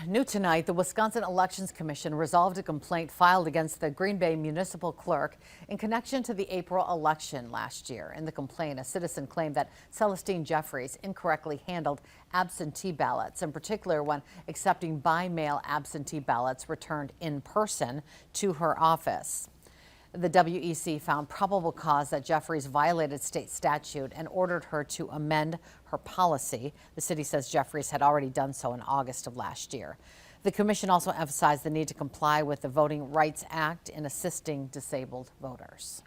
New tonight, the Wisconsin Elections Commission resolved a complaint filed against the Green Bay municipal clerk in connection to the April election last year. In the complaint, a citizen claimed that Celestine Jeffries incorrectly handled absentee ballots, in particular when accepting by mail absentee ballots returned in person to her office. The WEC found probable cause that Jeffries violated state statute and ordered her to amend her policy. The city says Jeffries had already done so in August of last year. The commission also emphasized the need to comply with the Voting Rights Act in assisting disabled voters.